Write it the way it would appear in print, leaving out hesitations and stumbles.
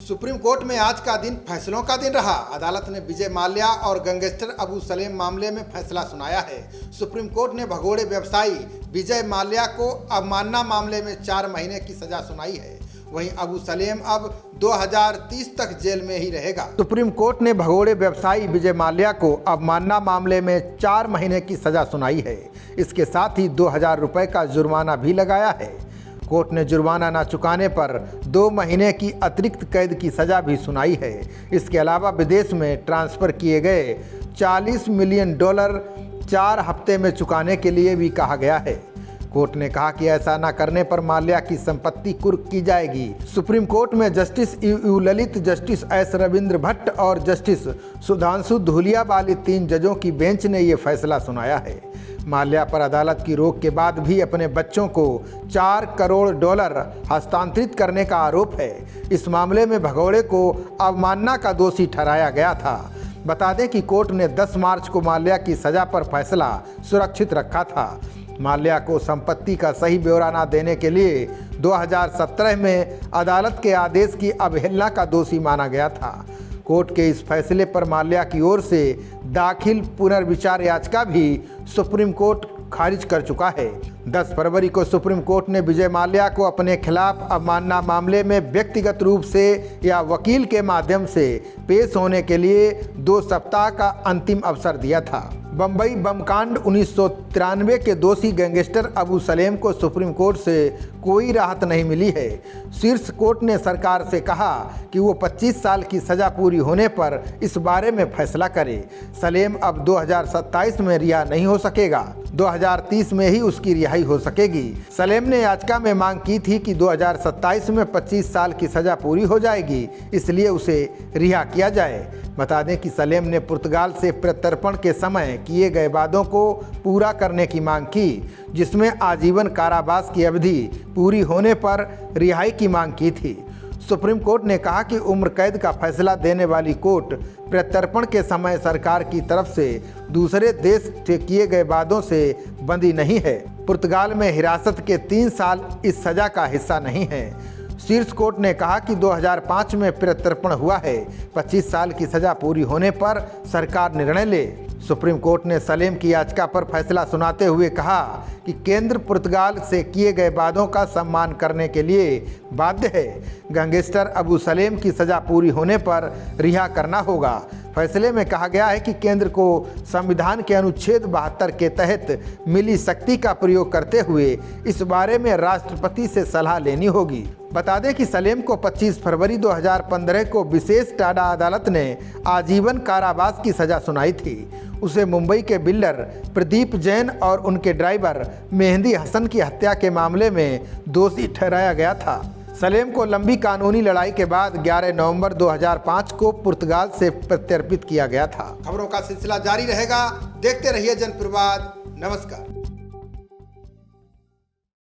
Supreme court में आज का दिन फैसलों का दिन रहा। अदालत ने विजय माल्या और गैंगस्टर अबू सलेम मामले में फैसला सुनाया है। सुप्रीम कोर्ट ने भगोड़े व्यवसायी विजय माल्या को अवमानना मामले में 4 महीने की सजा सुनाई है। वहीं अबू सलेम अब 2030 तक जेल में ही रहेगा। सुप्रीम कोर्ट ने भगोड़े व्यवसायी विजय माल्या को अवमानना मामले में 4 महीने की सजा सुनाई है। इसके साथ ही 2000 रुपये का जुर्माना भी लगाया है। कोर्ट ने जुर्माना न चुकाने पर 2 महीने की अतिरिक्त कैद की सजा भी सुनाई है। इसके अलावा विदेश में ट्रांसफ़र किए गए $40 मिलियन 4 हफ्ते में चुकाने के लिए भी कहा गया है। कोर्ट ने कहा कि ऐसा न करने पर माल्या की संपत्ति कुर्क की जाएगी। सुप्रीम कोर्ट में justice U Lalit, justice S Ravindra Bhatt और जस्टिस सुधांशु धूलिया वाली 3 जजों की बेंच ने ये फैसला सुनाया है। माल्या पर अदालत की रोक के बाद भी अपने बच्चों को $4 करोड़ हस्तांतरित करने का आरोप है। इस मामले में भगोड़े को अवमानना का दोषी ठहराया गया था। बता दें कि कोर्ट ने 10 मार्च को माल्या की सजा पर फैसला सुरक्षित रखा था। माल्या को संपत्ति का सही ब्यौरा न देने के लिए 2017 में अदालत के आदेश की अवहेलना का दोषी माना गया था। कोर्ट के इस फैसले पर माल्या की ओर से दाखिल पुनर्विचार याचिका भी सुप्रीम कोर्ट खारिज कर चुका है। 10 फरवरी को सुप्रीम कोर्ट ने विजय माल्या को अपने खिलाफ अवमानना मामले में व्यक्तिगत रूप से या वकील के माध्यम से पेश होने के लिए 2 सप्ताह का अंतिम अवसर दिया था। बम्बई बम कांड 1993 के दोषी गैंगस्टर अबू सलेम को सुप्रीम कोर्ट से कोई राहत नहीं मिली है। शीर्ष कोर्ट ने सरकार से कहा कि वो 25 साल की सज़ा पूरी होने पर इस बारे में फैसला करे। सलेम अब 2027 में रिहा नहीं हो सकेगा, 2030 में ही उसकी रिहाई हो सकेगी। सलेम ने याचिका में मांग की थी कि 2027 में 25 साल की सज़ा पूरी हो जाएगी, इसलिए उसे रिहा किया जाए। बता दें कि सलेम ने पुर्तगाल से प्रत्यर्पण के समय किए गए वादों को पूरा करने की मांग की, जिसमें आजीवन कारावास की अवधि पूरी होने पर रिहाई की मांग की थी। सुप्रीम कोर्ट ने कहा कि उम्र कैद का फैसला देने वाली कोर्ट प्रत्यर्पण के समय सरकार की तरफ से दूसरे देश से किए गए वादों से बंधी नहीं है। पुर्तगाल में हिरासत के 3 साल इस सज़ा का हिस्सा नहीं है। शीर्ष कोर्ट ने कहा कि 2005 में प्रत्यर्पण हुआ है, 25 साल की सज़ा पूरी होने पर सरकार निर्णय ले। सुप्रीम कोर्ट ने सलेम की याचिका पर फैसला सुनाते हुए कहा कि केंद्र पुर्तगाल से किए गए वादों का सम्मान करने के लिए बाध्य है। गैंगस्टर अबू सलेम की सज़ा पूरी होने पर रिहा करना होगा। फैसले में कहा गया है कि केंद्र को संविधान के अनुच्छेद 72 के तहत मिली शक्ति का प्रयोग करते हुए इस बारे में राष्ट्रपति से सलाह लेनी होगी। बता दें कि सलेम को 25 फरवरी 2015 को विशेष टाडा अदालत ने आजीवन कारावास की सज़ा सुनाई थी। उसे मुंबई के बिल्डर प्रदीप जैन और उनके ड्राइवर मेहंदी हसन की हत्या के मामले में दोषी ठहराया गया था। सलेम को लंबी कानूनी लड़ाई के बाद 11 नवंबर 2005 को पुर्तगाल से प्रत्यर्पित किया गया था। खबरों का सिलसिला जारी रहेगा। देखते रहिए जनप्रवाद। नमस्कार।